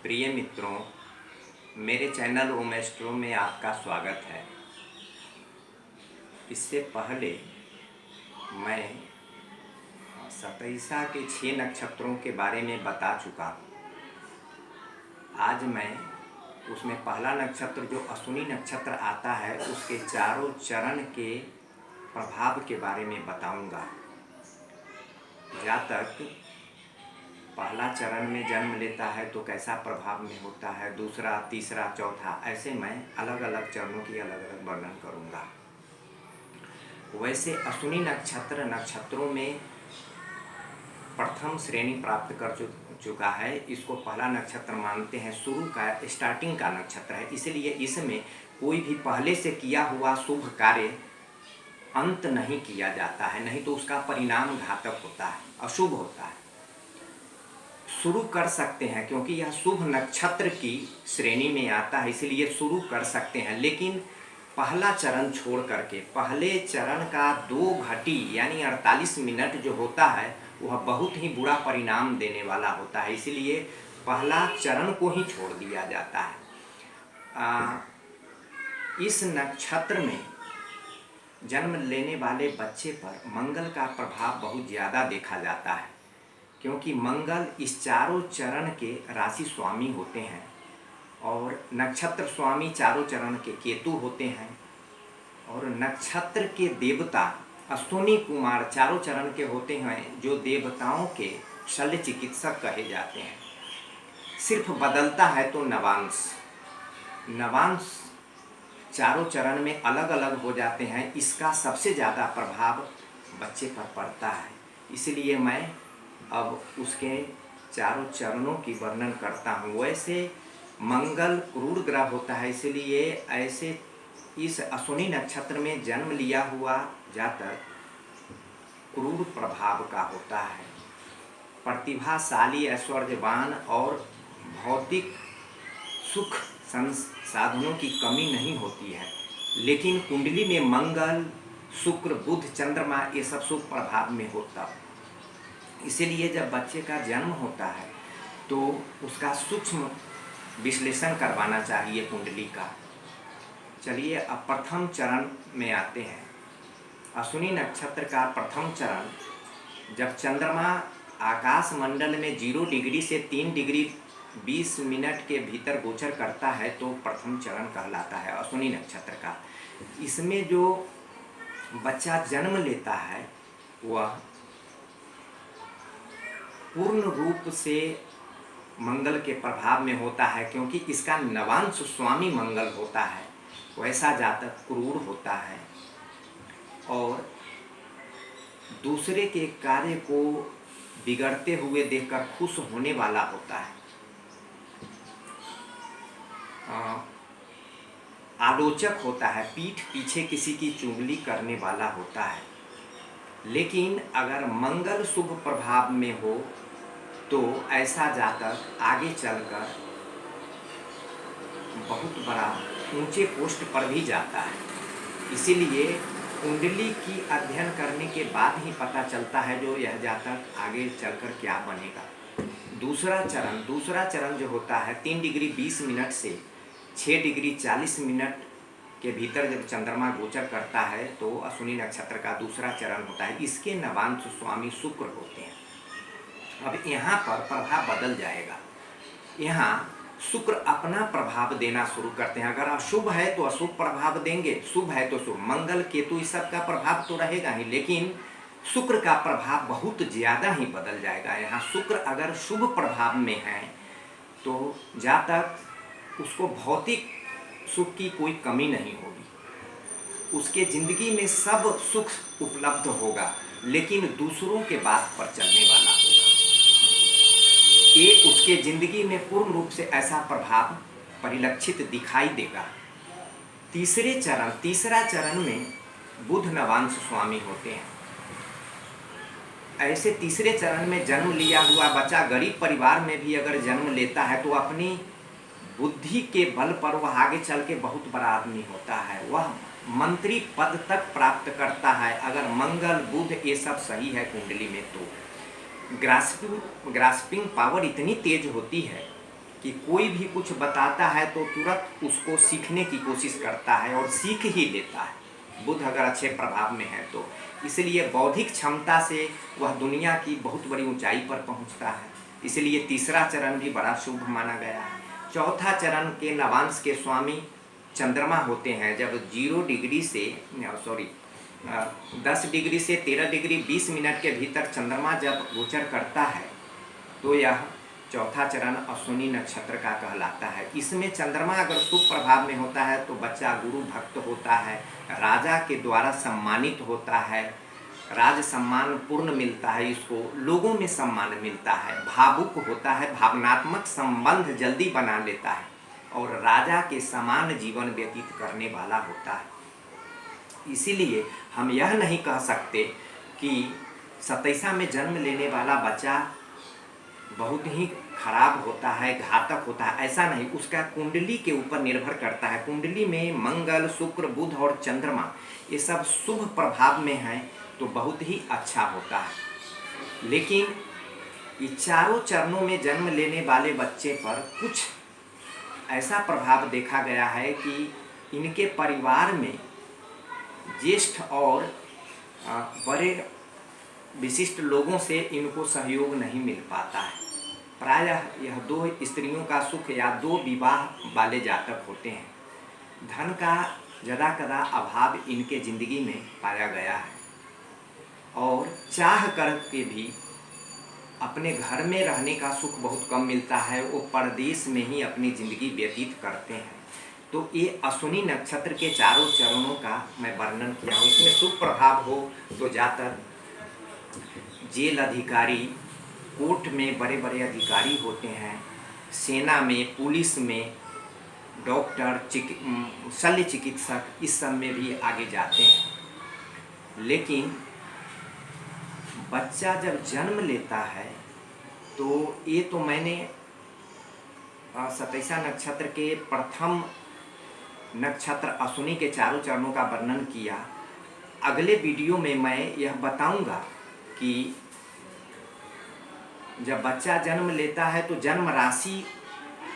प्रिय मित्रों, मेरे चैनल ओम एस्ट्रो में आपका स्वागत है। इससे पहले मैं सतैसा के 6 नक्षत्रों के बारे में बता चुका हूँ। आज मैं उसमें पहला नक्षत्र जो अश्विनी नक्षत्र आता है उसके चारों चरण के प्रभाव के बारे में बताऊंगा। जातक पहला चरण में जन्म लेता है तो कैसा प्रभाव में होता है, दूसरा, तीसरा, चौथा, ऐसे मैं अलग अलग चरणों की अलग अलग वर्णन करूंगा। वैसे अश्विनी नक्षत्रों में प्रथम श्रेणी प्राप्त कर चुका है। इसको पहला नक्षत्र मानते हैं, शुरू का स्टार्टिंग का नक्षत्र है, इसलिए इसमें कोई भी पहले से किया हुआ शुभ कार्य अंत नहीं किया जाता है, नहीं तो उसका परिणाम घातक होता है, अशुभ होता है। शुरू कर सकते हैं क्योंकि यह शुभ नक्षत्र की श्रेणी में आता है, इसलिए शुरू कर सकते हैं, लेकिन पहला चरण छोड़ करके पहले चरण का 2 घटी यानी 48 मिनट जो होता है वह बहुत ही बुरा परिणाम देने वाला होता है, इसलिए पहला चरण को ही छोड़ दिया जाता है। इस नक्षत्र में जन्म लेने वाले बच्चे पर मंगल का प्रभाव बहुत ज़्यादा देखा जाता है, क्योंकि मंगल इस चारों चरण के राशि स्वामी होते हैं और नक्षत्र स्वामी चारों चरण के केतु होते हैं, और नक्षत्र के देवता अश्विनी कुमार चारों चरण के होते हैं, जो देवताओं के शल्य चिकित्सक कहे जाते हैं। सिर्फ बदलता है तो नवांश चारों चरण में अलग अलग हो जाते हैं, इसका सबसे ज़्यादा प्रभाव बच्चे पर पड़ता है। इसलिए मैं अब उसके चारों चरणों की वर्णन करता हूँ। वैसे मंगल क्रूर ग्रह होता है, इसलिए ऐसे इस अश्विनी नक्षत्र में जन्म लिया हुआ जातक क्रूर प्रभाव का होता है। प्रतिभाशाली, ऐश्वर्यवान और भौतिक सुख संसाधनों की कमी नहीं होती है, लेकिन कुंडली में मंगल, शुक्र, बुध, चंद्रमा ये सब शुभ प्रभाव में होता है। इसीलिए जब बच्चे का जन्म होता है तो उसका सूक्ष्म विश्लेषण करवाना चाहिए कुंडली का। चलिए अब प्रथम चरण में आते हैं। अश्विनी नक्षत्र का प्रथम चरण, जब चंद्रमा आकाश मंडल में 0 डिग्री से 3 डिग्री 20 मिनट के भीतर गोचर करता है तो प्रथम चरण कहलाता है अश्विनी नक्षत्र का। इसमें जो बच्चा जन्म लेता है वह पूर्ण रूप से मंगल के प्रभाव में होता है, क्योंकि इसका नवांश स्वामी मंगल होता है। वैसा जातक क्रूर होता है और दूसरे के कार्य को बिगड़ते हुए देखकर खुश होने वाला होता है। आलोचक होता है, पीठ पीछे किसी की चुगली करने वाला होता है। लेकिन अगर मंगल शुभ प्रभाव में हो तो ऐसा जातक आगे चलकर बहुत बड़ा ऊंचे पोस्ट पर भी जाता है। इसीलिए कुंडली की अध्ययन करने के बाद ही पता चलता है जो यह जातक आगे चलकर क्या बनेगा। दूसरा चरण जो होता है 3 डिग्री 20 मिनट से 6 डिग्री 40 मिनट के भीतर जब चंद्रमा गोचर करता है तो अश्विनी नक्षत्र का दूसरा चरण होता है। इसके नवांश स्वामी शुक्र होते हैं। अब यहाँ पर प्रभाव बदल जाएगा। यहाँ शुक्र अपना प्रभाव देना शुरू करते हैं। अगर अशुभ है तो अशुभ प्रभाव देंगे, शुभ है तो शुभ। मंगल, केतु इस सब का प्रभाव तो रहेगा ही, लेकिन शुक्र का प्रभाव बहुत ज़्यादा ही बदल जाएगा। यहाँ शुक्र अगर शुभ प्रभाव में है तो जातक उसको भौतिक सुख की कोई कमी नहीं होगी, उसके ज़िंदगी में सब सुख उपलब्ध होगा, लेकिन दूसरों के बात पर चलने वाला होगा। ये उसके ज़िंदगी में पूर्ण रूप से ऐसा प्रभाव परिलक्षित दिखाई देगा। तीसरा चरण में बुध नवांश स्वामी होते हैं। ऐसे तीसरे चरण में जन्म लिया हुआ बच्चा गरीब परिवार में भी अगर जन्म लेता है तो अपनी बुद्धि के बल पर वह आगे चल के बहुत बड़ा आदमी होता है, वह मंत्री पद तक प्राप्त करता है। अगर मंगल, बुध ये सब सही है कुंडली में तो ग्रास्पिंग पावर इतनी तेज होती है कि कोई भी कुछ बताता है तो तुरंत उसको सीखने की कोशिश करता है और सीख ही लेता है, बुध अगर अच्छे प्रभाव में है तो। इसलिए बौद्धिक क्षमता से वह दुनिया की बहुत बड़ी ऊंचाई पर पहुंचता है। इसलिए तीसरा चरण भी बड़ा शुभ माना गया है। चौथा चरण के नवांश के स्वामी चंद्रमा होते हैं। जब 0 डिग्री से 10 डिग्री से 13 डिग्री 20 मिनट के भीतर चंद्रमा जब गोचर करता है तो यह चौथा चरण अश्विनी नक्षत्र का कहलाता है। इसमें चंद्रमा अगर शुभ प्रभाव में होता है तो बच्चा गुरु भक्त होता है, राजा के द्वारा सम्मानित होता है, राज सम्मान पूर्ण मिलता है, इसको लोगों में सम्मान मिलता है, भावुक होता है, भावनात्मक संबंध जल्दी बना लेता है और राजा के समान जीवन व्यतीत करने वाला होता है। इसीलिए हम यह नहीं कह सकते कि 27 में जन्म लेने वाला बच्चा बहुत ही खराब होता है, घातक होता है, ऐसा नहीं। उसका कुंडली के ऊपर निर्भर करता है। कुंडली में मंगल, शुक्र, बुध और चंद्रमा ये सब शुभ प्रभाव में हैं तो बहुत ही अच्छा होता है। लेकिन ये चारों चरणों में जन्म लेने वाले बच्चे पर कुछ ऐसा प्रभाव देखा गया है कि इनके परिवार में ज्येष्ठ और बड़े विशिष्ट लोगों से इनको सहयोग नहीं मिल पाता है। प्रायः यह 2 स्त्रियों का सुख या 2 विवाह वाले जातक होते हैं। धन का ज़्यादा कदा अभाव इनके ज़िंदगी में पाया गया है और चाह कर के भी अपने घर में रहने का सुख बहुत कम मिलता है। वो परदेश में ही अपनी ज़िंदगी व्यतीत करते हैं। तो ये अश्विनी नक्षत्र के चारों चरणों का मैं वर्णन किया हूँ। इसमें शुभ प्रभाव हो तो ज़्यादातर जेल अधिकारी, कोर्ट में बड़े बड़े अधिकारी होते हैं, सेना में, पुलिस में, डॉक्टर, शल्य चिकित्सक, इस सब में भी आगे जाते हैं। लेकिन बच्चा जब जन्म लेता है तो ये तो मैंने 27 नक्षत्र के प्रथम नक्षत्र अश्विनी के चारों चरणों का वर्णन किया। अगले वीडियो में मैं यह बताऊंगा कि जब बच्चा जन्म लेता है तो जन्म राशि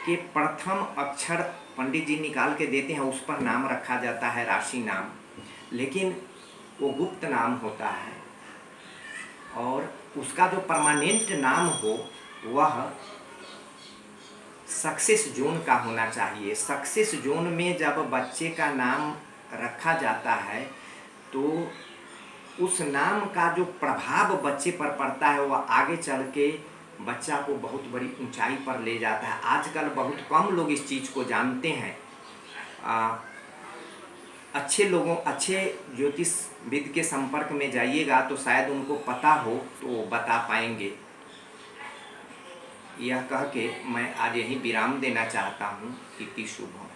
के प्रथम अक्षर पंडित जी निकाल के देते हैं, उस पर नाम रखा जाता है, राशि नाम, लेकिन वो गुप्त नाम होता है और उसका जो परमानेंट नाम हो वह सक्सेस जोन का होना चाहिए। सक्सेस जोन में जब बच्चे का नाम रखा जाता है तो उस नाम का जो प्रभाव बच्चे पर पड़ता है वह आगे चल के बच्चा को बहुत बड़ी ऊंचाई पर ले जाता है। आजकल बहुत कम लोग इस चीज़ को जानते हैं। अच्छे ज्योतिषविद के संपर्क में जाइएगा तो शायद उनको पता हो तो वो बता पाएंगे। यह कह के मैं आज यहीं विराम देना चाहता हूँ। इति शुभम।